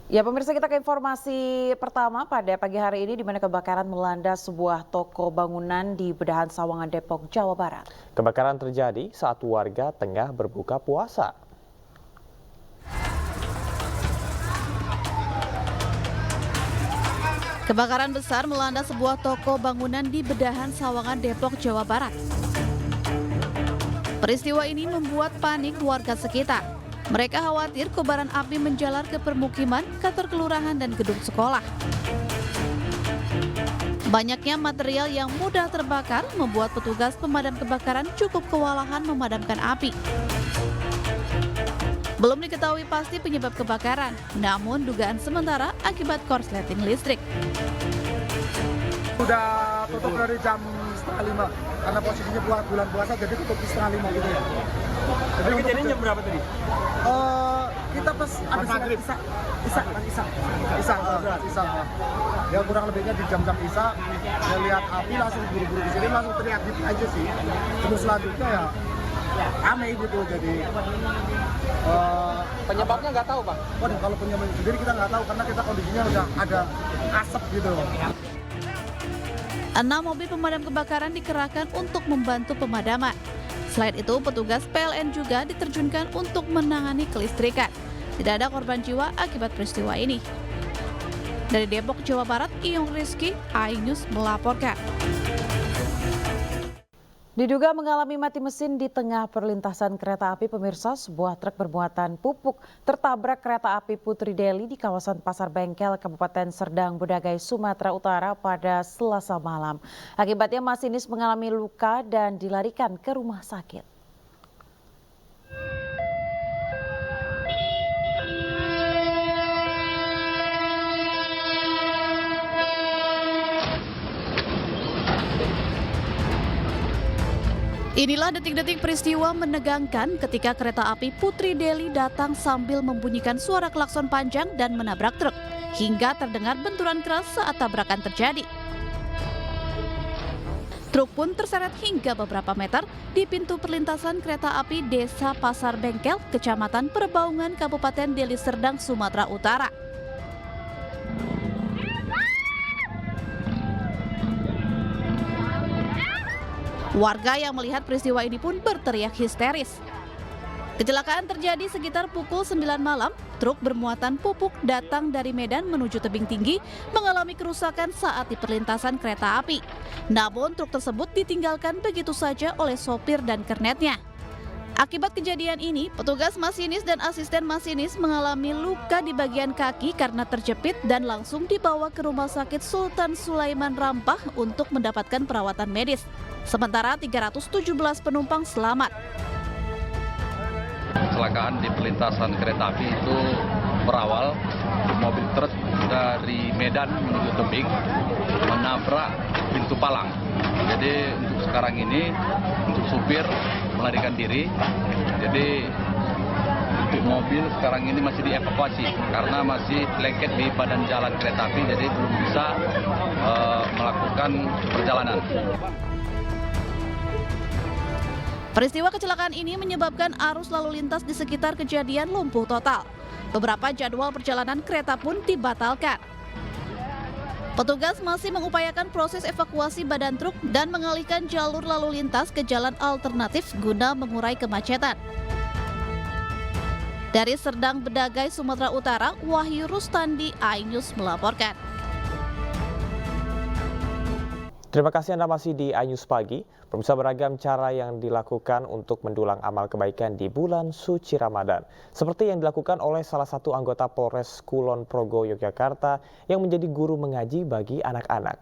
Ya, pemirsa, kita ke informasi pertama pada pagi hari ini di mana kebakaran melanda sebuah toko bangunan di Bedahan Sawangan, Depok, Jawa Barat. Kebakaran terjadi saat warga tengah berbuka puasa. Kebakaran besar melanda sebuah toko bangunan di Bedahan Sawangan, Depok, Jawa Barat. Peristiwa ini membuat panik warga sekitar. Mereka khawatir kobaran api menjalar ke permukiman, kantor kelurahan, dan gedung sekolah. Banyaknya material yang mudah terbakar membuat petugas pemadam kebakaran cukup kewalahan memadamkan api. Belum diketahui pasti penyebab kebakaran, namun dugaan sementara akibat korsleting listrik. Udah tutup dari jam 4:30 karena posisinya buat bulan puasa, jadi tutup di 4:30 gitu ya. Jadi kejadian jam berapa tadi? Kita pas habis maghrib, Isa. Ya kurang lebihnya di jam-jam Isa, saya lihat api langsung buru-buru di sini, langsung teriak gitu aja sih. Terus selanjutnya ya aneh gitu, jadi Penyebabnya nggak tahu, Pak? waduh, kalau penyebab sendiri kita nggak tahu karena kita kondisinya udah ada asap gitu. 6 mobil pemadam kebakaran dikerahkan untuk membantu pemadaman. Selain itu, petugas PLN juga diterjunkan untuk menangani kelistrikan. Tidak ada korban jiwa akibat peristiwa ini. Dari Depok, Jawa Barat, Iyong Rizky, iNews melaporkan. Diduga mengalami mati mesin di tengah perlintasan kereta api, pemirsa, sebuah truk bermuatan pupuk tertabrak kereta api Putri Deli di kawasan Pasar Bengkel, Kabupaten Serdang Bedagai, Sumatera Utara pada Selasa malam. Akibatnya masinis mengalami luka dan dilarikan ke rumah sakit. Inilah detik-detik peristiwa menegangkan ketika kereta api Putri Deli datang sambil membunyikan suara klakson panjang dan menabrak truk, hingga terdengar benturan keras saat tabrakan terjadi. Truk pun terseret hingga beberapa meter di pintu perlintasan kereta api Desa Pasar Bengkel, Kecamatan Perbaungan, Kabupaten Deli Serdang, Sumatera Utara. Warga yang melihat peristiwa ini pun berteriak histeris. Kecelakaan terjadi sekitar pukul 9 malam. Truk bermuatan pupuk datang dari Medan menuju Tebing Tinggi mengalami kerusakan saat di perlintasan kereta api. Namun truk tersebut ditinggalkan begitu saja oleh sopir dan kernetnya. Akibat kejadian ini, petugas masinis dan asisten masinis mengalami luka di bagian kaki karena terjepit dan langsung dibawa ke Rumah Sakit Sultan Sulaiman Rampah untuk mendapatkan perawatan medis. Sementara 317 penumpang selamat. Kecelakaan di perlintasan kereta api itu berawal mobil truk dari Medan menuju Tebing menabrak pintu palang. Jadi untuk sekarang ini untuk supir melarikan diri. Jadi untuk mobil sekarang ini masih dievakuasi karena masih lengket di badan jalan kereta api, jadi belum bisa melakukan perjalanan. Peristiwa kecelakaan ini menyebabkan arus lalu lintas di sekitar kejadian lumpuh total. Beberapa jadwal perjalanan kereta pun dibatalkan. Petugas masih mengupayakan proses evakuasi badan truk dan mengalihkan jalur lalu lintas ke jalan alternatif guna mengurai kemacetan. Dari Serdang Bedagai, Sumatera Utara, Wahyu Rustandi, iNews melaporkan. Terima kasih Anda masih di iNews Pagi. Pemirsa, beragam cara yang dilakukan untuk mendulang amal kebaikan di bulan suci Ramadan. Seperti yang dilakukan oleh salah satu anggota Polres Kulon Progo, Yogyakarta yang menjadi guru mengaji bagi anak-anak.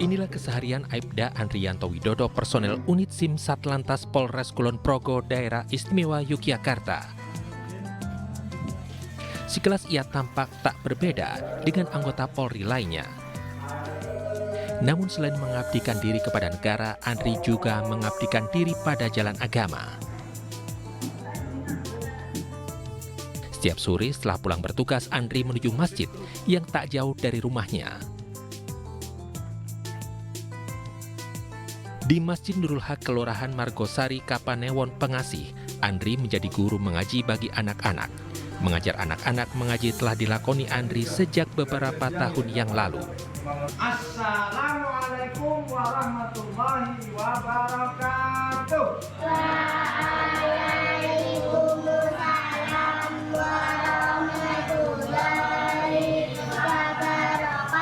Inilah keseharian Aibda Andrianto Widodo, personel unit SIM Satlantas Polres Kulon Progo, Daerah Istimewa Yogyakarta. Sekilas ia tampak tak berbeda dengan anggota Polri lainnya. Namun selain mengabdikan diri kepada negara, Andri juga mengabdikan diri pada jalan agama. Setiap sore setelah pulang bertugas, Andri menuju masjid yang tak jauh dari rumahnya. Di Masjid Nurul Haq Kelurahan Margosari, Kapanewon, Pengasih, Andri menjadi guru mengaji bagi anak-anak. Mengajar anak-anak mengaji telah dilakoni Andri sejak beberapa tahun yang lalu. Assalamualaikum warahmatullahi wabarakatuh. Waalaikumsalam warahmatullahi wabarakatuh.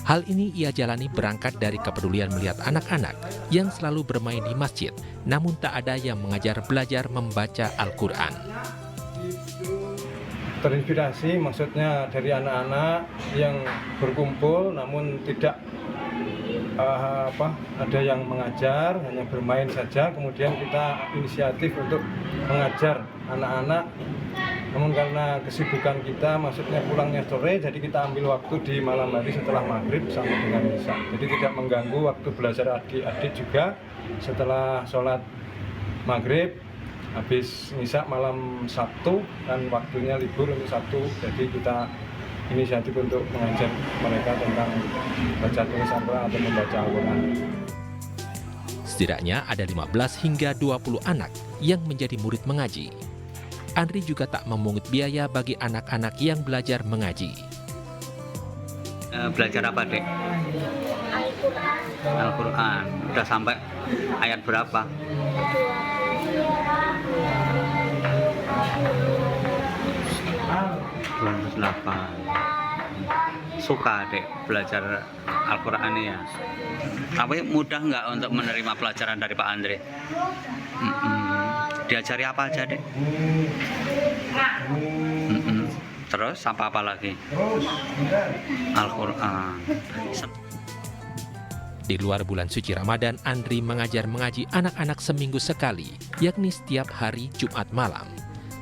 Hal ini ia jalani berangkat dari kepedulian melihat anak-anak yang selalu bermain di masjid, namun tak ada yang mengajar belajar membaca Al-Quran. Terinspirasi maksudnya dari anak-anak yang berkumpul namun tidak ada yang mengajar, hanya bermain saja. Kemudian kita inisiatif untuk mengajar anak-anak, namun karena kesibukan kita maksudnya pulangnya sore, jadi kita ambil waktu di malam hari setelah maghrib sampai dengan isya. Jadi tidak mengganggu waktu belajar adik-adik juga. Setelah sholat maghrib habis isya malam Sabtu, kan waktunya libur untuk Sabtu, jadi kita inisiatif untuk mengajar mereka tentang baca tulis Al-Quran atau membaca Al-Quran. Setidaknya ada 15 hingga 20 anak yang menjadi murid mengaji. Andri juga tak memungut biaya bagi anak-anak yang belajar mengaji. Belajar apa, Dek? Al-Quran. Al-Quran. Udah sampai ayat berapa? 28. Suka, Dek, belajar Al-Quran ya? Tapi mudah nggak untuk menerima pelajaran dari Pak Andre? Diajari apa aja, Dek? Terus apa lagi? Al-Quran. Di luar bulan suci Ramadan, Andri mengajar mengaji anak-anak seminggu sekali, yakni setiap hari Jumat malam.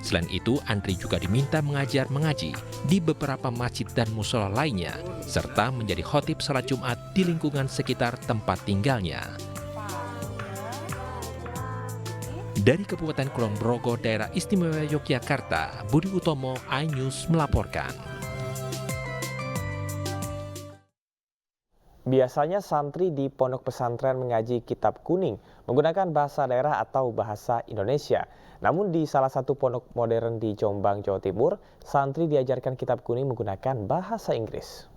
Selain itu, Andri juga diminta mengajar mengaji di beberapa masjid dan musola lainnya, serta menjadi khotib salat Jumat di lingkungan sekitar tempat tinggalnya. Dari Kabupaten Kulon Progo, Daerah Istimewa Yogyakarta, Budi Utomo, iNews melaporkan. Biasanya santri di pondok pesantren mengaji kitab kuning menggunakan bahasa daerah atau bahasa Indonesia. Namun di salah satu pondok modern di Jombang, Jawa Timur, santri diajarkan kitab kuning menggunakan bahasa Inggris.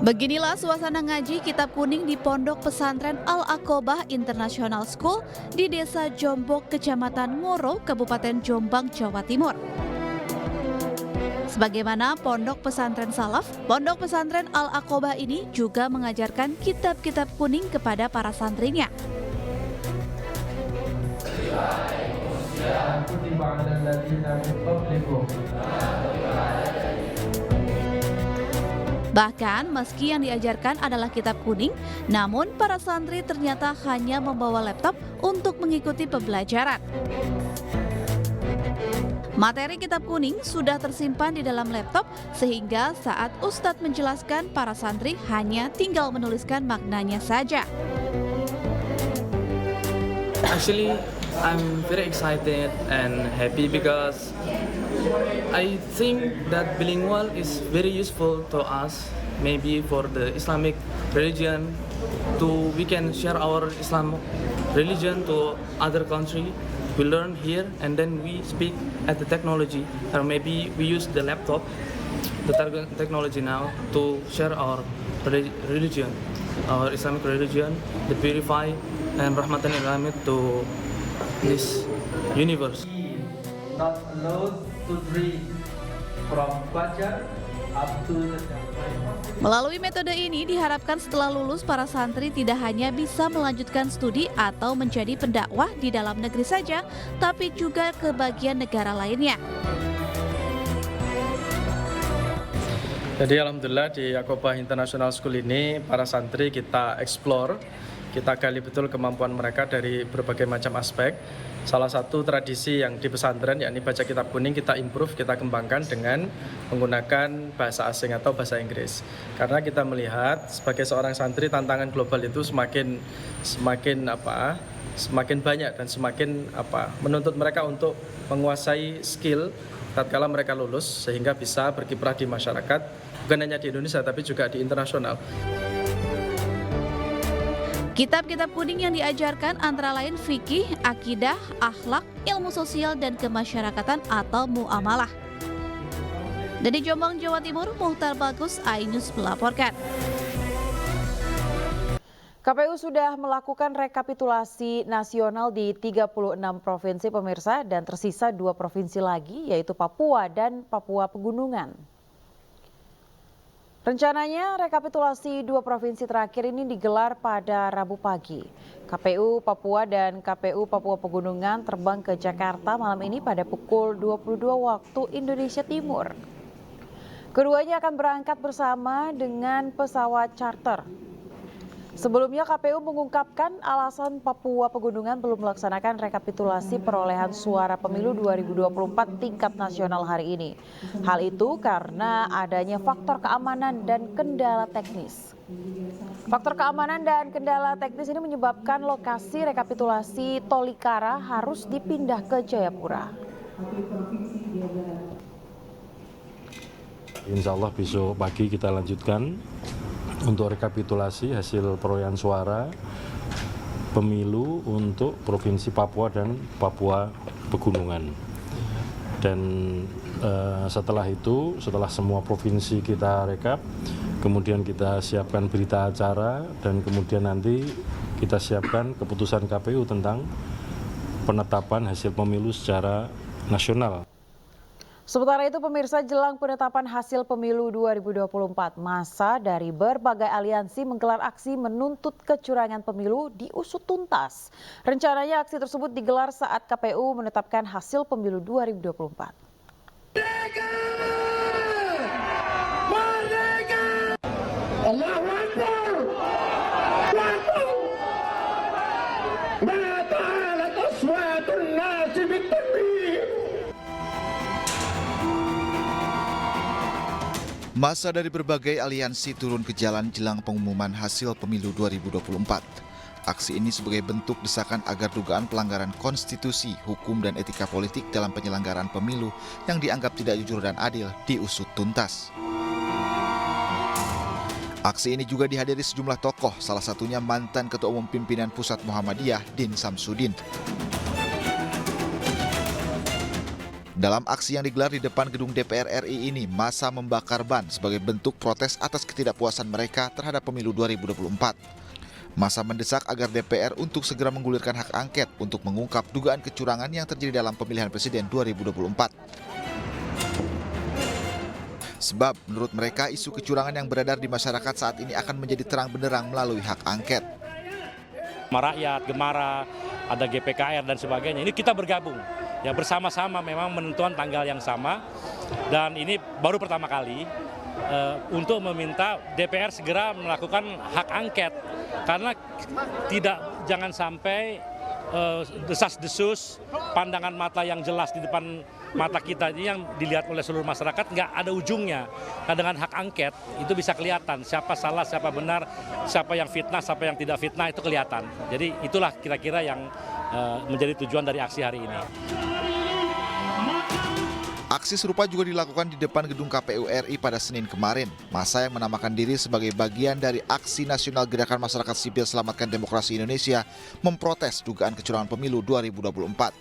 Beginilah suasana ngaji kitab kuning di Pondok Pesantren Al-Aqobah International School di Desa Jombok, Kecamatan Ngoro, Kabupaten Jombang, Jawa Timur. Sebagaimana Pondok Pesantren Salaf, Pondok Pesantren Al-Aqobah ini juga mengajarkan kitab-kitab kuning kepada para santrinya. Bahkan meski yang diajarkan adalah kitab kuning, namun para santri ternyata hanya membawa laptop untuk mengikuti pembelajaran. Materi kitab kuning sudah tersimpan di dalam laptop sehingga saat Ustadz menjelaskan, para santri hanya tinggal menuliskan maknanya saja. Actually, I'm very excited and happy because I think that bilingual is very useful to us, maybe for the Islamic religion, we can share our Islam religion to other country. We learn here and then we speak at the technology, or maybe we use the laptop, the technology now to share our religion, our Islamic religion, the purify and rahmatan lil alamin to this universe. Not allowed to read from Fajar up to the Melalui metode ini diharapkan setelah lulus para santri tidak hanya bisa melanjutkan studi atau menjadi pendakwah di dalam negeri saja, tapi juga ke bagian negara lainnya. Jadi alhamdulillah di Aqobah International School ini para santri kita explore, kita gali betul kemampuan mereka dari berbagai macam aspek. Salah satu tradisi yang di pesantren yakni baca kitab kuning kita improve, kita kembangkan dengan menggunakan bahasa asing atau bahasa Inggris. Karena kita melihat sebagai seorang santri tantangan global itu semakin banyak dan semakin menuntut mereka untuk menguasai skill tatkala mereka lulus sehingga bisa berkiprah di masyarakat, bukan hanya di Indonesia tapi juga di internasional. Kitab-kitab kuning yang diajarkan antara lain fikih, akidah, akhlak, ilmu sosial, dan kemasyarakatan atau muamalah. Dari Jombang, Jawa Timur, Muhtar Bagus, iNews melaporkan. KPU sudah melakukan rekapitulasi nasional di 36 provinsi pemirsa dan tersisa 2 provinsi lagi yaitu Papua dan Papua Pegunungan. Rencananya rekapitulasi 2 provinsi terakhir ini digelar pada Rabu pagi. KPU Papua dan KPU Papua Pegunungan terbang ke Jakarta malam ini pada pukul 22 waktu Indonesia Timur. Keduanya akan berangkat bersama dengan pesawat charter. Sebelumnya KPU mengungkapkan alasan Papua Pegunungan belum melaksanakan rekapitulasi perolehan suara pemilu 2024 tingkat nasional hari ini. Hal itu karena adanya faktor keamanan dan kendala teknis. Faktor keamanan dan kendala teknis ini menyebabkan lokasi rekapitulasi Tolikara harus dipindah ke Jayapura. Insya Allah besok pagi kita lanjutkan untuk rekapitulasi hasil perolehan suara pemilu untuk Provinsi Papua dan Papua Pegunungan. Dan setelah itu, setelah semua provinsi kita rekap, kemudian kita siapkan berita acara dan kemudian nanti kita siapkan keputusan KPU tentang penetapan hasil pemilu secara nasional. Sementara itu pemirsa, jelang penetapan hasil pemilu 2024, massa dari berbagai aliansi menggelar aksi menuntut kecurangan pemilu diusut tuntas. Rencananya aksi tersebut digelar saat KPU menetapkan hasil pemilu 2024. Massa dari berbagai aliansi turun ke jalan jelang pengumuman hasil pemilu 2024. Aksi ini sebagai bentuk desakan agar dugaan pelanggaran konstitusi, hukum, dan etika politik dalam penyelenggaraan pemilu yang dianggap tidak jujur dan adil diusut tuntas. Aksi ini juga dihadiri sejumlah tokoh, salah satunya mantan Ketua Umum Pimpinan Pusat Muhammadiyah, Din Samsudin. Dalam aksi yang digelar di depan gedung DPR RI ini, massa membakar ban sebagai bentuk protes atas ketidakpuasan mereka terhadap pemilu 2024. Massa mendesak agar DPR untuk segera menggulirkan hak angket untuk mengungkap dugaan kecurangan yang terjadi dalam pemilihan presiden 2024. Sebab menurut mereka isu kecurangan yang beredar di masyarakat saat ini akan menjadi terang benderang melalui hak angket. Rakyat, Gemara, ada GPKR dan sebagainya, ini kita bergabung. Ya bersama-sama memang menentukan tanggal yang sama dan ini baru pertama kali untuk meminta DPR segera melakukan hak angket karena jangan sampai desas-desus pandangan mata yang jelas di depan mata kita ini yang dilihat oleh seluruh masyarakat nggak ada ujungnya. Nah dengan hak angket itu bisa kelihatan siapa salah, siapa benar, siapa yang fitnah, siapa yang tidak fitnah itu kelihatan. Jadi itulah kira-kira yang menjadi tujuan dari aksi hari ini. Aksi serupa juga dilakukan di depan gedung KPU RI pada Senin kemarin. Massa yang menamakan diri sebagai bagian dari Aksi Nasional Gerakan Masyarakat Sipil Selamatkan Demokrasi Indonesia memprotes dugaan kecurangan pemilu 2024.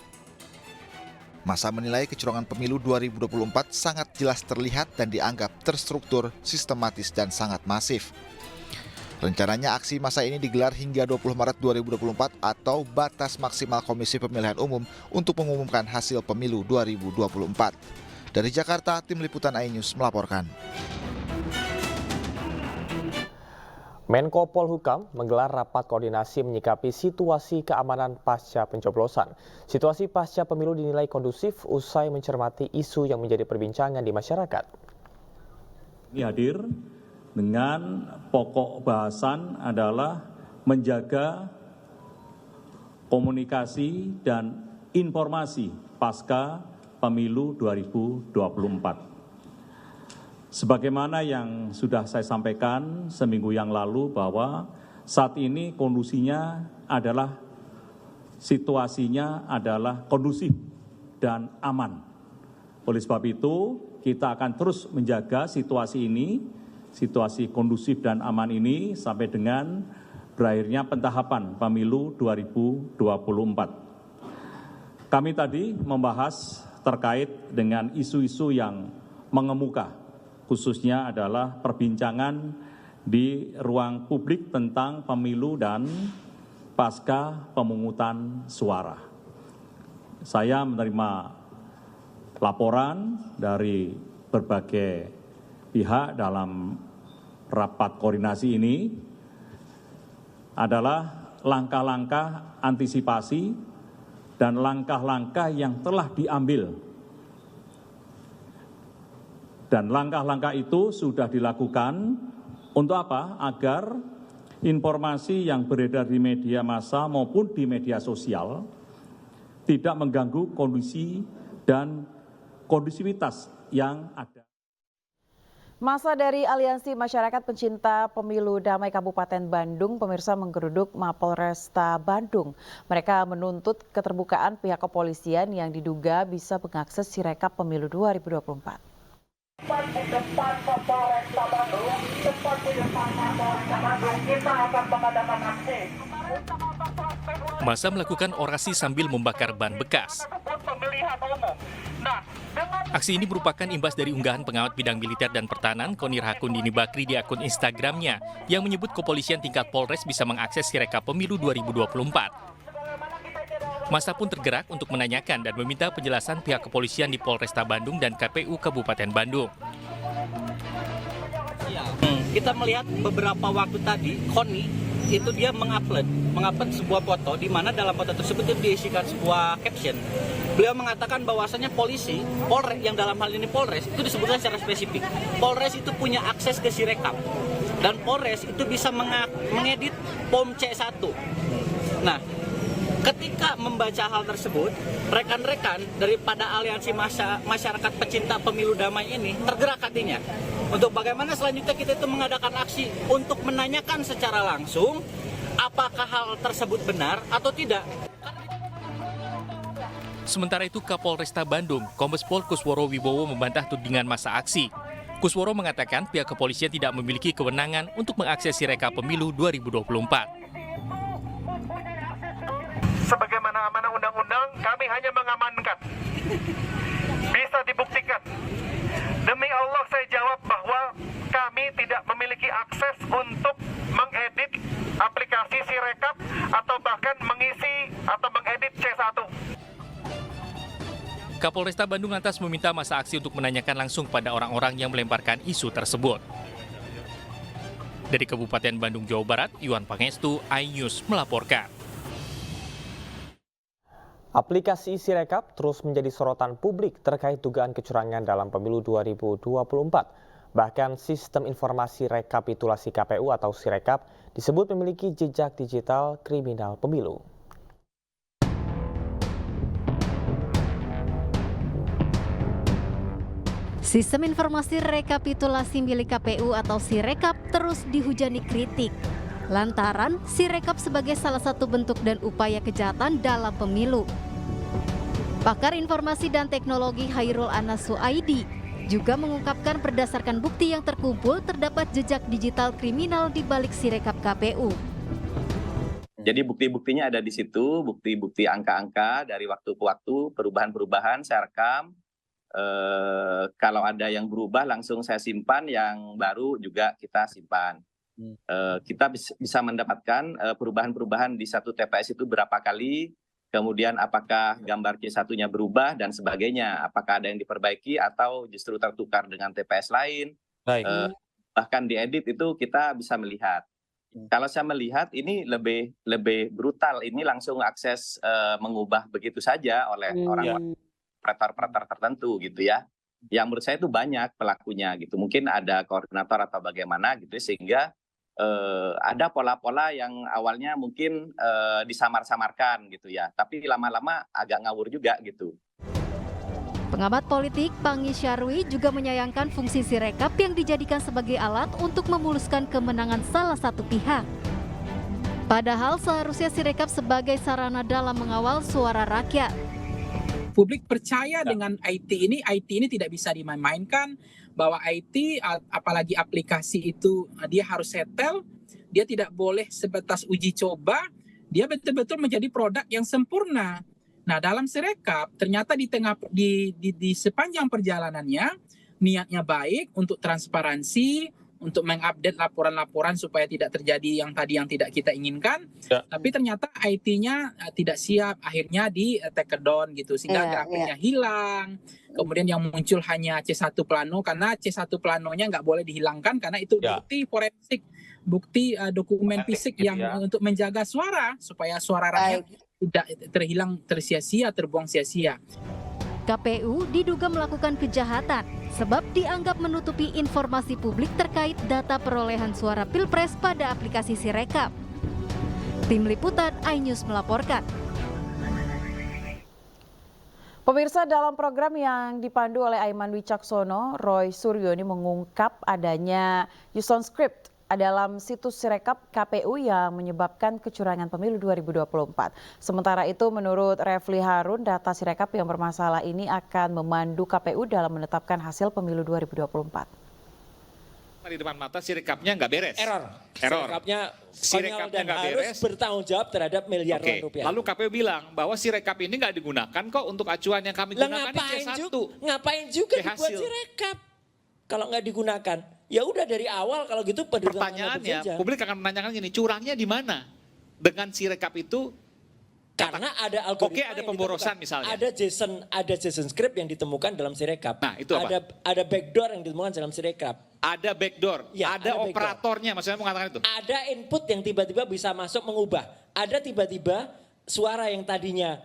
Massa menilai kecurangan pemilu 2024 sangat jelas terlihat dan dianggap terstruktur, sistematis, dan sangat masif. Rencananya aksi massa ini digelar hingga 20 Maret 2024 atau batas maksimal Komisi Pemilihan Umum untuk mengumumkan hasil pemilu 2024. Dari Jakarta, Tim Liputan iNews melaporkan. Menko Polhukam menggelar rapat koordinasi menyikapi situasi keamanan pasca pencoblosan. Situasi pasca pemilu dinilai kondusif usai mencermati isu yang menjadi perbincangan di masyarakat. Ini hadir dengan pokok bahasan adalah menjaga komunikasi dan informasi pasca pemilu 2024. Sebagaimana yang sudah saya sampaikan seminggu yang lalu bahwa saat ini kondisinya adalah situasinya adalah kondusif dan aman. Oleh sebab itu, kita akan terus menjaga situasi ini, situasi kondusif dan aman ini sampai dengan berakhirnya pentahapan pemilu 2024. Kami tadi membahas terkait dengan isu-isu yang mengemuka, khususnya adalah perbincangan di ruang publik tentang pemilu dan pasca pemungutan suara. Saya menerima laporan dari berbagai pihak dalam rapat koordinasi ini adalah langkah-langkah antisipasi dan langkah-langkah yang telah diambil. Dan langkah-langkah itu sudah dilakukan untuk apa? Agar informasi yang beredar di media massa maupun di media sosial tidak mengganggu kondisi dan kondusivitas yang ada. Masa dari Aliansi Masyarakat Pencinta Pemilu Damai Kabupaten Bandung, pemirsa menggeruduk Mapolresta Bandung. Mereka menuntut keterbukaan pihak kepolisian yang diduga bisa mengakses Sirekap Pemilu 2024. Masa melakukan orasi sambil membakar ban bekas. Aksi ini merupakan imbas dari unggahan pengamat bidang militer dan pertahanan Konir Hakundini Bakri di akun Instagramnya yang menyebut kepolisian tingkat Polres bisa mengakses Sirekap Pemilu 2024. Masa pun tergerak untuk menanyakan dan meminta penjelasan pihak kepolisian di Polresta Bandung dan KPU Kabupaten Bandung. Kita melihat beberapa waktu tadi, Koni itu dia mengupload sebuah foto di mana dalam foto tersebut itu diisikan sebuah caption. Beliau mengatakan bahwasannya polisi, Polres yang dalam hal ini Polres itu disebutkan secara spesifik. Polres itu punya akses ke Sirekap dan Polres itu bisa mengedit POM C1. Nah, ketika membaca hal tersebut, rekan-rekan daripada Aliansi Masyarakat Pecinta Pemilu Damai ini tergerak hatinya. Untuk bagaimana selanjutnya kita itu mengadakan aksi untuk menanyakan secara langsung apakah hal tersebut benar atau tidak. Sementara itu Kapolresta Bandung, Kombes Pol Kusworo Wibowo membantah tudingan masa aksi. Kusworo mengatakan pihak kepolisian tidak memiliki kewenangan untuk mengakses Sirekap Pemilu 2024. Sebagaimana amanah undang-undang, kami hanya mengamankan. Bisa dibuktikan. Demi Allah saya jawab bahwa kami tidak memiliki akses untuk mengedit aplikasi Sirekap atau bahkan mengisi atau mengedit C1. Kapolresta Bandung lantas meminta masa aksi untuk menanyakan langsung pada orang-orang yang melemparkan isu tersebut. Dari Kabupaten Bandung, Jawa Barat, Iwan Pangestu, iNews melaporkan. Aplikasi Sirekap terus menjadi sorotan publik terkait dugaan kecurangan dalam pemilu 2024. Bahkan sistem informasi rekapitulasi KPU atau Sirekap disebut memiliki jejak digital kriminal pemilu. Sistem informasi rekapitulasi milik KPU atau Sirekap terus dihujani kritik. Lantaran Sirekap sebagai salah satu bentuk dan upaya kejahatan dalam pemilu. Pakar Informasi dan Teknologi Hairul Anas Suaidi juga mengungkapkan berdasarkan bukti yang terkumpul terdapat jejak digital kriminal di balik Sirekap KPU. Jadi bukti-buktinya ada di situ, bukti-bukti angka-angka dari waktu ke waktu, perubahan-perubahan saya rekam. Kalau ada yang berubah langsung saya simpan, yang baru juga kita simpan. Kita bisa mendapatkan perubahan-perubahan di satu TPS itu berapa kali, kemudian apakah gambar C1-nya berubah dan sebagainya, apakah ada yang diperbaiki atau justru tertukar dengan TPS lain. Bahkan diedit itu kita bisa melihat. Kalau saya melihat ini lebih brutal, ini langsung akses mengubah begitu saja oleh orang-orang operator tertentu gitu ya. Yang menurut saya itu banyak pelakunya gitu. Mungkin ada koordinator atau bagaimana gitu sehingga ada pola-pola yang awalnya mungkin disamar-samarkan gitu ya. Tapi lama-lama agak ngawur juga gitu. Pengamat politik Pangi Syarwi juga menyayangkan fungsi Sirekap yang dijadikan sebagai alat untuk memuluskan kemenangan salah satu pihak. Padahal seharusnya Sirekap sebagai sarana dalam mengawal suara rakyat. publik percaya dengan IT ini tidak bisa dimain-mainkan, bahwa IT apalagi aplikasi itu dia harus setel, dia tidak boleh sebatas uji coba, dia betul-betul menjadi produk yang sempurna. Nah, dalam Sirekap ternyata di sepanjang perjalanannya niatnya baik untuk transparansi, untuk mengupdate laporan-laporan supaya tidak terjadi yang tidak kita inginkan. Ya. Tapi ternyata IT-nya tidak siap, akhirnya di take down gitu, sehingga grafiknya hilang. Kemudian yang muncul hanya C1 plano, karena C1 planonya nggak boleh dihilangkan karena itu bukti forensik, bukti dokumen fisik yang untuk menjaga suara supaya suara rakyat tidak terhilang, tersia-sia, terbuang sia-sia. KPU diduga melakukan kejahatan sebab dianggap menutupi informasi publik terkait data perolehan suara Pilpres pada aplikasi Sirekap. Tim Liputan iNews melaporkan. Pemirsa, dalam program yang dipandu oleh Aiman Wicaksono, Roy Suryo ini mengungkap adanya use on script dalam situs Sirekap KPU yang menyebabkan kecurangan pemilu 2024. Sementara itu, menurut Refli Harun, data Sirekap yang bermasalah ini akan memandu KPU dalam menetapkan hasil pemilu 2024. Di depan mata Sirekapnya nggak beres. Error. Sirekapnya dan nggak harus beres. bertanggung jawab terhadap miliaran rupiah. Lalu KPU bilang bahwa Sirekap ini nggak digunakan kok untuk acuan yang kami gunakan ini C1. Ngapain juga dibuat Sirekap kalau nggak digunakan? Ya udah dari awal kalau gitu. Pertanyaannya, publik akan menanyakan gini, curangnya di mana dengan Sirekap itu? Karena ada algoritma, ada pemborosan misalnya. Ada JSON script yang ditemukan dalam Sirekap. Nah, itu apa? Ada backdoor yang ditemukan dalam Sirekap. Ada backdoor, ya, ada operatornya, maksudnya mengatakan itu. Ada input yang tiba-tiba bisa masuk mengubah. Ada tiba-tiba suara yang tadinya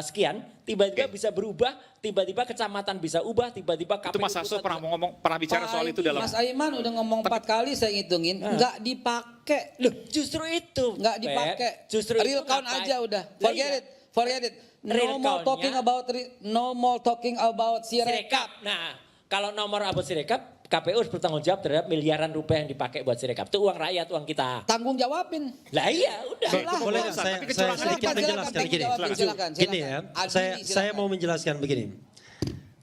sekian, tiba-tiba bisa berubah, tiba-tiba kecamatan bisa ubah, tiba-tiba KPU. Itu Mas Hasto pernah bicara soal itu dalam. Mas Aiman udah ngomong 4 kali saya ngitungin, nggak dipakai. Loh, justru itu. Nggak dipakai. Justru real itu count aja udah. Forget it. No more talking about Sirekap. Nah, kalau nomor about Sirekap, KPU harus bertanggung jawab terhadap miliaran rupiah yang dipakai buat Sirekap. Itu uang rakyat, uang kita. Tanggung jawabin. Lah iya, udah. Boleh saya sedikit menjelaskan gini. Gini ya, saya mau menjelaskan begini.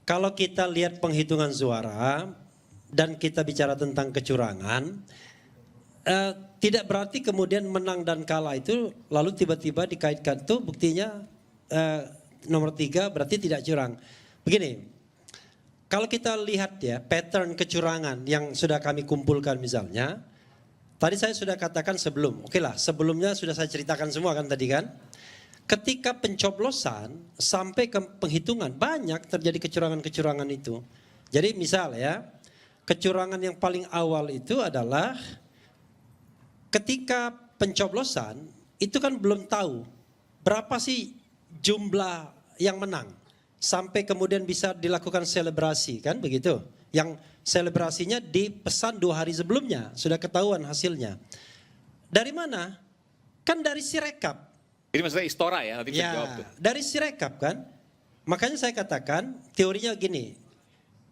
Kalau kita lihat penghitungan suara dan kita bicara tentang kecurangan, tidak berarti kemudian menang dan kalah itu lalu tiba-tiba dikaitkan tuh buktinya nomor 3 berarti tidak curang. Begini. Kalau kita lihat ya pattern kecurangan yang sudah kami kumpulkan misalnya, tadi saya sudah katakan sebelumnya sudah saya ceritakan semua kan tadi kan. Ketika pencoblosan sampai ke penghitungan banyak terjadi kecurangan-kecurangan itu. Jadi misal ya, kecurangan yang paling awal itu adalah ketika pencoblosan itu kan belum tahu berapa sih jumlah yang menang. Sampai kemudian bisa dilakukan selebrasi kan begitu. Yang selebrasinya dipesan 2 hari sebelumnya. Sudah ketahuan hasilnya. Dari mana? Kan dari Sirekap. Jadi maksudnya Istora ya nanti jawab tuh. Dari Sirekap kan. Makanya saya katakan teorinya gini.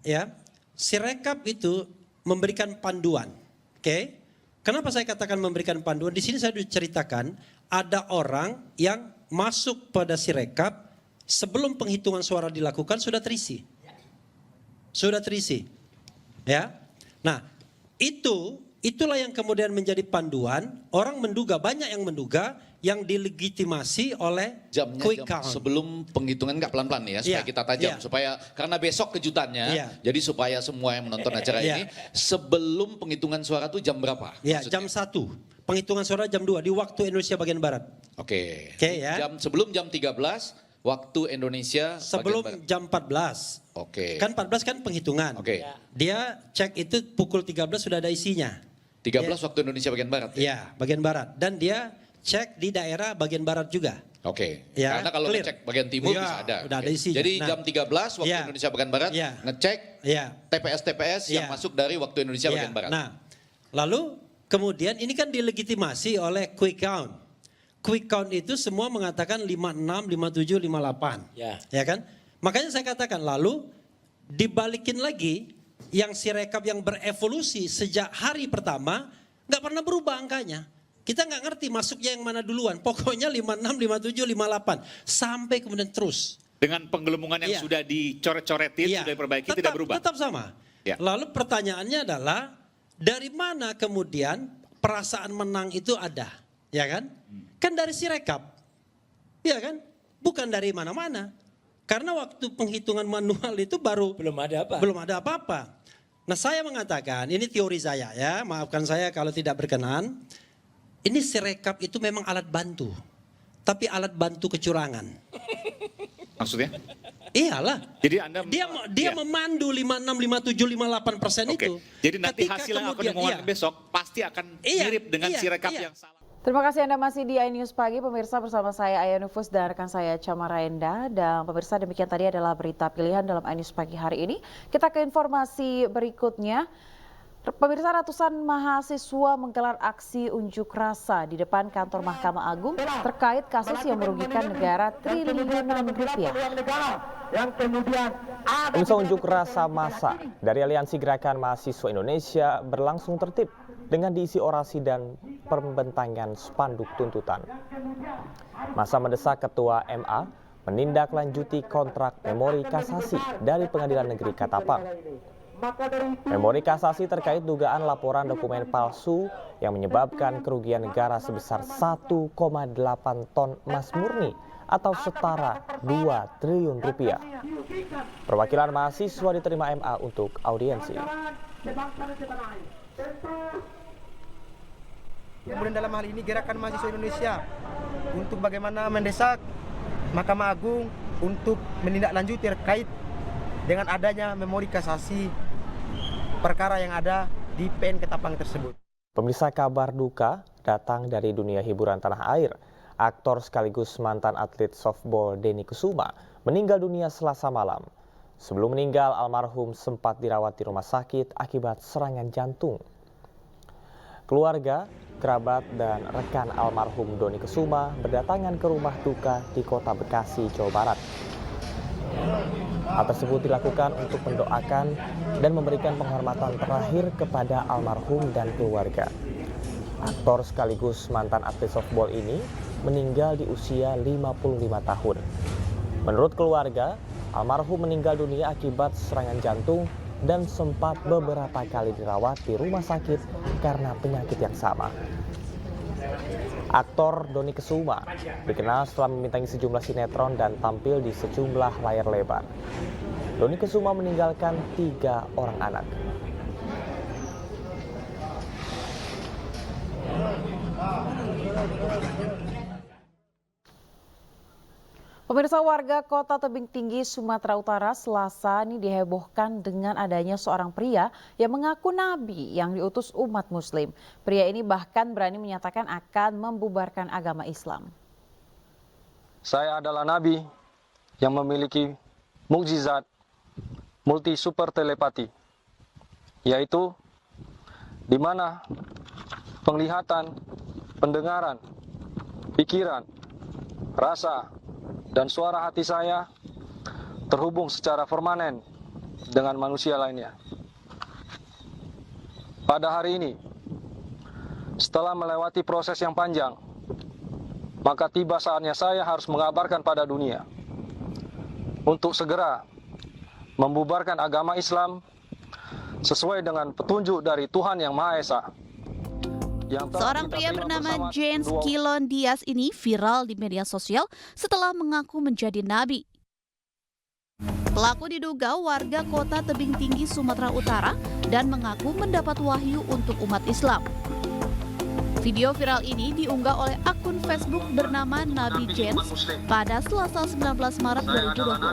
Ya, Sirekap itu memberikan panduan. Oke. Kenapa saya katakan memberikan panduan? Di sini saya ceritakan ada orang yang masuk pada Sirekap sebelum penghitungan suara dilakukan sudah terisi. Ya. Nah, itulah yang kemudian menjadi panduan. Orang menduga, banyak yang menduga yang dilegitimasi oleh quick count. Sebelum penghitungan nggak pelan-pelan ya, supaya kita tajam. Supaya karena besok kejutannya, jadi supaya semua yang menonton acara ini, sebelum penghitungan suara itu jam berapa? Ya, jam 1. Penghitungan suara jam 2 di waktu Indonesia bagian Barat. Oke. Ya. Sebelum jam 13. Waktu Indonesia sebelum jam 14. Oke. Kan 14 kan penghitungan. Oke. Dia cek itu pukul 13 sudah ada isinya. 13 waktu Indonesia bagian barat. Iya, bagian barat. Dan dia cek di daerah bagian barat juga. Oke. Ya, karena kalau ngecek bagian timur bisa ada. Udah ada isinya. Jadi jam 13 waktu Indonesia bagian barat ngecek TPS yang masuk dari waktu Indonesia bagian barat. Nah, lalu kemudian ini kan dilegitimasi oleh quick count. Quick count itu semua mengatakan 56, 57, 58. Ya kan? Makanya saya katakan lalu dibalikin lagi yang Sirekap yang berevolusi sejak hari pertama nggak pernah berubah angkanya. Kita nggak ngerti masuknya yang mana duluan. Pokoknya 56, 57, 58 sampai kemudian terus. Dengan penggelembungan yang sudah dicoret-coretin, sudah diperbaiki, tidak berubah? Tetap sama. Ya. Lalu pertanyaannya adalah, dari mana kemudian perasaan menang itu ada? Ya kan? Kan dari Sirekap. Ya kan? Bukan dari mana-mana. Karena waktu penghitungan manual itu belum ada apa-apa. Nah, saya mengatakan, ini teori saya ya, maafkan saya kalau tidak berkenan. Ini Sirekap itu memang alat bantu. Tapi alat bantu kecurangan. Maksudnya? Iyalah. Jadi Anda dia memandu 56, 57, 58% itu. Jadi nanti Ketika hasil yang akan kemudian- diumumkan besok pasti akan mirip dengan Sirekap yang salah. Terima kasih Anda masih di iNews Pagi, pemirsa, bersama saya Aya Nufus dan rekan saya Camara Enda. Dan pemirsa, demikian tadi adalah berita pilihan dalam iNews Pagi hari ini. Kita ke informasi berikutnya. Pemirsa, ratusan mahasiswa menggelar aksi unjuk rasa di depan kantor Mahkamah Agung terkait kasus yang merugikan negara triliunan rupiah. Pemirsa, unjuk rasa massa dari Aliansi Gerakan Mahasiswa Indonesia berlangsung tertib dengan diisi orasi dan pembentangan spanduk tuntutan. Massa mendesak Ketua MA menindaklanjuti kontrak memori kasasi dari Pengadilan Negeri Katapang. Memori kasasi terkait dugaan laporan dokumen palsu yang menyebabkan kerugian negara sebesar 1,8 ton emas murni atau setara 2 triliun rupiah. Perwakilan mahasiswa diterima MA untuk audiensi. Kemudian dalam hal ini Gerakan Mahasiswa Indonesia untuk bagaimana mendesak Mahkamah Agung untuk menindaklanjuti terkait dengan adanya memori kasasi perkara yang ada di PN Ketapang tersebut. Pemirsa, kabar duka datang dari dunia hiburan tanah air. Aktor sekaligus mantan atlet softball Denny Kusuma meninggal dunia Selasa malam. Sebelum meninggal, almarhum sempat dirawat di rumah sakit akibat serangan jantung. Keluarga, kerabat, dan rekan almarhum Dony Kusuma berdatangan ke rumah duka di Kota Bekasi, Jawa Barat. Hal tersebut dilakukan untuk mendoakan dan memberikan penghormatan terakhir kepada almarhum dan keluarga. Aktor sekaligus mantan atlet softball ini meninggal di usia 55 tahun. Menurut keluarga, almarhum meninggal dunia akibat serangan jantung dan sempat beberapa kali dirawat di rumah sakit karena penyakit yang sama. Aktor Dony Kusuma dikenal setelah membintangi sejumlah sinetron dan tampil di sejumlah layar lebar. Dony Kusuma meninggalkan 3 orang anak. Pemirsa, warga Kota Tebing Tinggi, Sumatera Utara Selasa ini dihebohkan dengan adanya seorang pria yang mengaku nabi yang diutus umat muslim. Pria ini bahkan berani menyatakan akan membubarkan agama Islam. Saya adalah nabi yang memiliki mukjizat multi super telepati, yaitu di mana penglihatan, pendengaran, pikiran, rasa, dan suara hati saya terhubung secara permanen dengan manusia lainnya. Pada hari ini, setelah melewati proses yang panjang, maka tiba saatnya saya harus mengabarkan pada dunia untuk segera membubarkan agama Islam sesuai dengan petunjuk dari Tuhan Yang Maha Esa. Seorang pria bernama James Kilon Diaz ini viral di media sosial setelah mengaku menjadi nabi. Pelaku diduga warga Kota Tebing Tinggi, Sumatera Utara dan mengaku mendapat wahyu untuk umat Islam. Video viral ini diunggah oleh akun Facebook bernama Nabi James pada Selasa 19 Maret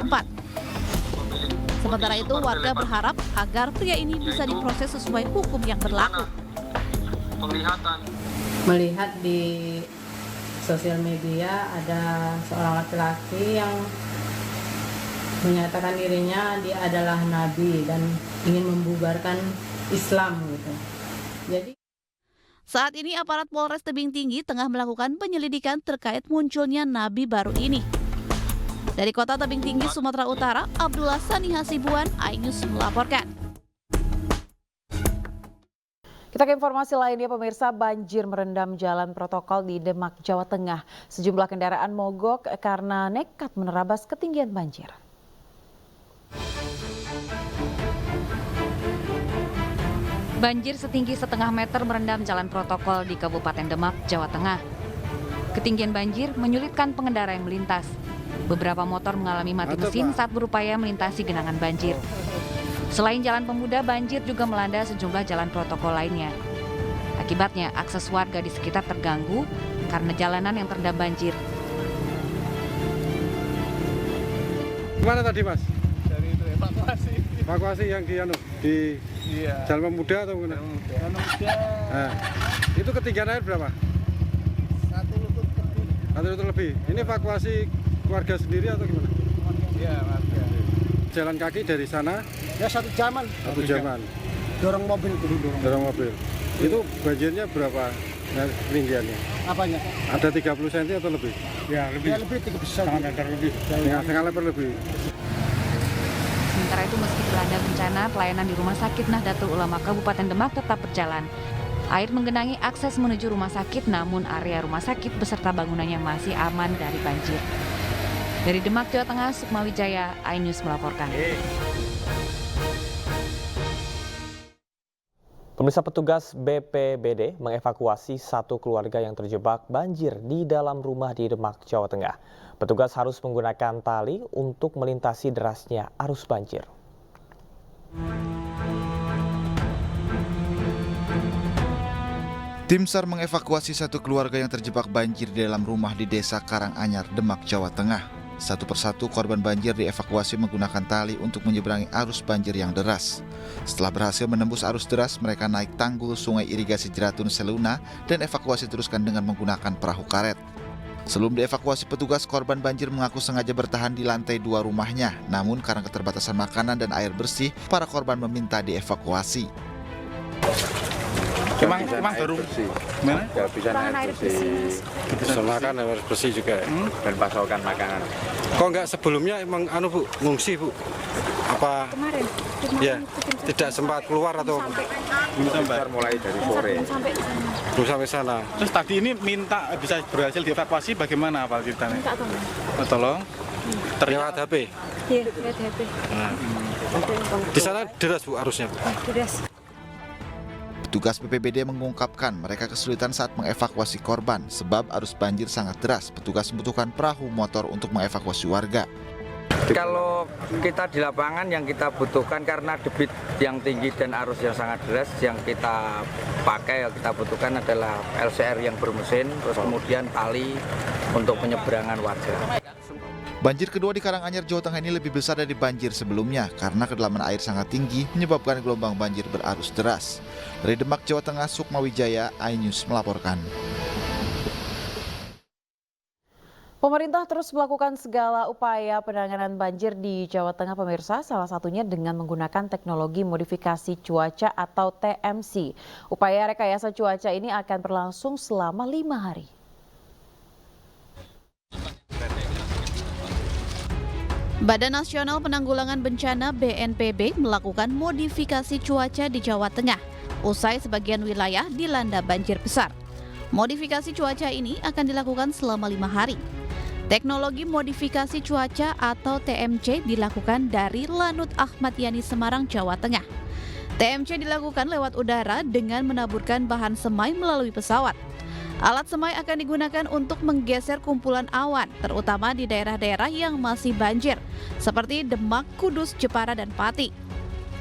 2024. Sementara itu, warga berharap agar pria ini bisa diproses sesuai hukum yang berlaku. Melihat di sosial media ada seorang laki-laki yang menyatakan dirinya dia adalah nabi dan ingin membubarkan Islam gitu. Jadi saat ini aparat Polres Tebing Tinggi tengah melakukan penyelidikan terkait munculnya nabi baru ini. Dari Kota Tebing Tinggi, Sumatera Utara, Abdullah Sani Hasibuan, iNews melaporkan. Kita ke informasi lainnya, pemirsa, banjir merendam jalan protokol di Demak, Jawa Tengah. Sejumlah kendaraan mogok karena nekat menerabas ketinggian banjir. Banjir setinggi setengah meter merendam jalan protokol di Kabupaten Demak, Jawa Tengah. Ketinggian banjir menyulitkan pengendara yang melintas. Beberapa motor mengalami mati mesin saat berupaya melintasi genangan banjir. Selain Jalan Pemuda, banjir juga melanda sejumlah jalan protokol lainnya. Akibatnya, akses warga di sekitar terganggu karena jalanan yang terendam banjir. Gimana tadi, Mas? Dari itu evakuasi. Evakuasi yang di Jalan Pemuda atau gimana? Jalan Pemuda. Nah, itu ketinggian air berapa? 1 lutut lebih. 1 lutut lebih. Ini evakuasi keluarga sendiri atau gimana? Iya, warga. Jalan kaki dari sana? Ya 1 jaman. 1 jaman. Dorong mobil dulu. Dorong mobil. Itu banjirnya berapa ketinggiannya? Apanya? Ada 30 cm atau lebih? Ya, lebih. Ya, lebih 30 cm. Meter lebih. Setengah meter lebih. Sementara itu, meski dilanda bencana, pelayanan di Rumah Sakit Nahdlatul Ulama Kabupaten Demak tetap berjalan. Air menggenangi akses menuju rumah sakit, namun area rumah sakit beserta bangunannya masih aman dari banjir. Dari Demak, Jawa Tengah, Sukma Wijaya, iNews melaporkan. Pemirsa, petugas BPBD mengevakuasi satu keluarga yang terjebak banjir di dalam rumah di Demak, Jawa Tengah. Petugas harus menggunakan tali untuk melintasi derasnya arus banjir. Tim SAR mengevakuasi satu keluarga yang terjebak banjir di dalam rumah di Desa Karanganyar, Demak, Jawa Tengah. Satu persatu korban banjir dievakuasi menggunakan tali untuk menyeberangi arus banjir yang deras. Setelah berhasil menembus arus deras, mereka naik tanggul Sungai Irigasi Jeratun Seluna dan evakuasi teruskan dengan menggunakan perahu karet. Sebelum dievakuasi petugas, korban banjir mengaku sengaja bertahan di lantai 2 rumahnya. Namun karena keterbatasan makanan dan air bersih, para korban meminta dievakuasi. Emang baru mana? Kehabisan air bersih. Bisa makan air bersih juga. Dan pasokan makanan. Kok enggak sebelumnya emang Bu, ngungsi Bu? Apa? Kemarin Ya, tidak sempat keluar atau mulai dari sore. Belum sampai sana. Terus tadi ini minta bisa berhasil dievakuasi, bagaimana Pak ceritanya? Minta tolong. Tolong. Ternyata HP. Iya, lihat HP. Nah. Di sana deras Bu arusnya Bu. Deras. Petugas BPBD mengungkapkan mereka kesulitan saat mengevakuasi korban sebab arus banjir sangat deras. Petugas membutuhkan perahu motor untuk mengevakuasi warga. Kalau kita di lapangan yang kita butuhkan karena debit yang tinggi dan arus yang sangat deras, yang kita pakai, yang kita butuhkan adalah LCR yang bermesin, terus kemudian tali untuk penyeberangan warga. Banjir kedua di Karanganyar, Jawa Tengah ini lebih besar dari banjir sebelumnya karena kedalaman air sangat tinggi menyebabkan gelombang banjir berarus deras. Dari Demak, Jawa Tengah, Sukma Wijaya, iNews melaporkan. Pemerintah terus melakukan segala upaya penanganan banjir di Jawa Tengah, pemirsa, salah satunya dengan menggunakan teknologi modifikasi cuaca atau TMC. Upaya rekayasa cuaca ini akan berlangsung selama 5 hari. Badan Nasional Penanggulangan Bencana BNPB melakukan modifikasi cuaca di Jawa Tengah, usai sebagian wilayah dilanda banjir besar. Modifikasi cuaca ini akan dilakukan selama 5 hari. Teknologi modifikasi cuaca atau TMC dilakukan dari Lanut Ahmad Yani Semarang, Jawa Tengah. TMC dilakukan lewat udara dengan menaburkan bahan semai melalui pesawat. Alat semai akan digunakan untuk menggeser kumpulan awan, terutama di daerah-daerah yang masih banjir, seperti Demak, Kudus, Jepara, dan Pati.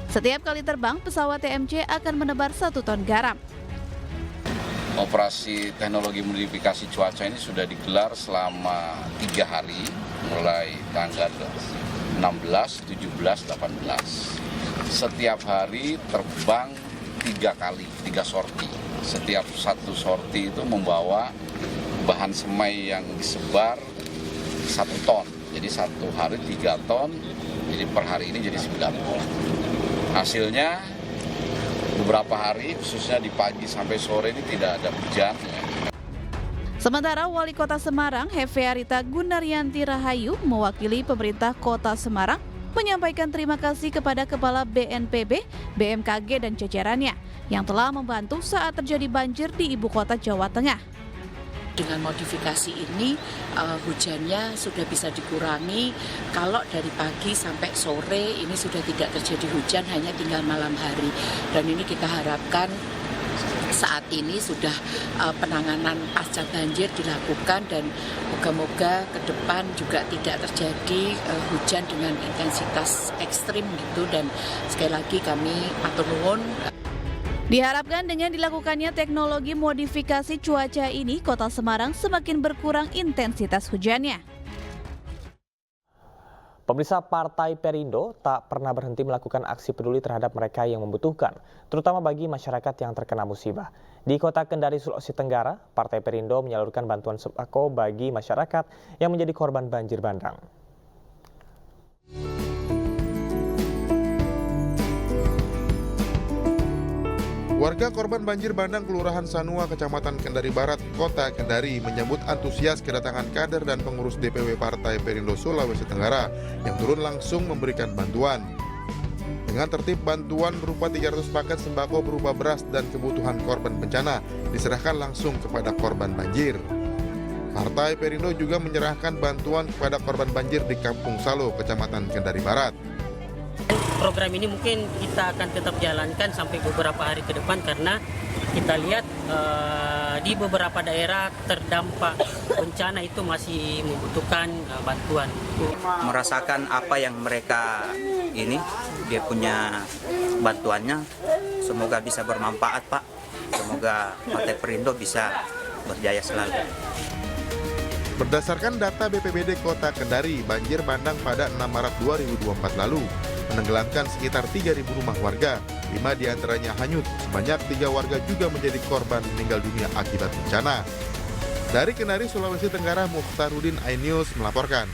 Setiap kali terbang, pesawat TMC akan menebar 1 ton garam. Operasi teknologi modifikasi cuaca ini sudah digelar selama 3 hari, mulai tanggal 16, 17, 18. Setiap hari terbang 3 kali, 3 sorti. Setiap satu sorti itu membawa bahan semai yang disebar 1 ton. Jadi 1 hari 3 ton, jadi per hari ini jadi 9 ton. Hasilnya beberapa hari, khususnya di pagi sampai sore ini tidak ada hujan. Sementara Wali Kota Semarang, Hefearita Gunaryanti Rahayu, mewakili pemerintah Kota Semarang, menyampaikan terima kasih kepada Kepala BNPB, BMKG, dan jajarannya yang telah membantu saat terjadi banjir di ibu kota Jawa Tengah. Dengan modifikasi ini hujannya sudah bisa dikurangi. Kalau dari pagi sampai sore ini sudah tidak terjadi hujan, hanya tinggal malam hari. Dan ini kita harapkan saat ini sudah penanganan pasca banjir dilakukan dan moga-moga ke depan juga tidak terjadi hujan dengan intensitas ekstrim gitu. Dan sekali lagi kami matur nuwun. Diharapkan dengan dilakukannya teknologi modifikasi cuaca ini, Kota Semarang semakin berkurang intensitas hujannya. Pemirsa, Partai Perindo tak pernah berhenti melakukan aksi peduli terhadap mereka yang membutuhkan, terutama bagi masyarakat yang terkena musibah. Di Kota Kendari, Sulawesi Tenggara, Partai Perindo menyalurkan bantuan sembako bagi masyarakat yang menjadi korban banjir bandang. Warga korban banjir bandang Kelurahan Sanua, Kecamatan Kendari Barat, Kota Kendari menyambut antusias kedatangan kader dan pengurus DPW Partai Perindo Sulawesi Tenggara yang turun langsung memberikan bantuan. Dengan tertib, bantuan berupa 300 paket sembako berupa beras dan kebutuhan korban bencana diserahkan langsung kepada korban banjir. Partai Perindo juga menyerahkan bantuan kepada korban banjir di Kampung Salo, Kecamatan Kendari Barat. Program ini mungkin kita akan tetap jalankan sampai beberapa hari ke depan karena kita lihat di beberapa daerah terdampak bencana itu masih membutuhkan bantuan. Merasakan apa yang mereka ini, dia punya bantuannya, semoga bisa bermanfaat Pak, semoga Partai Perindo bisa berjaya selalu. Berdasarkan data BPBD Kota Kendari, banjir bandang pada 6 Maret 2024 lalu menenggelamkan sekitar 3.000 rumah warga, 5 diantaranya hanyut, sebanyak 3 warga juga menjadi korban meninggal dunia akibat bencana. Dari Kendari, Sulawesi Tenggara, Mukhtaruddin, iNews melaporkan.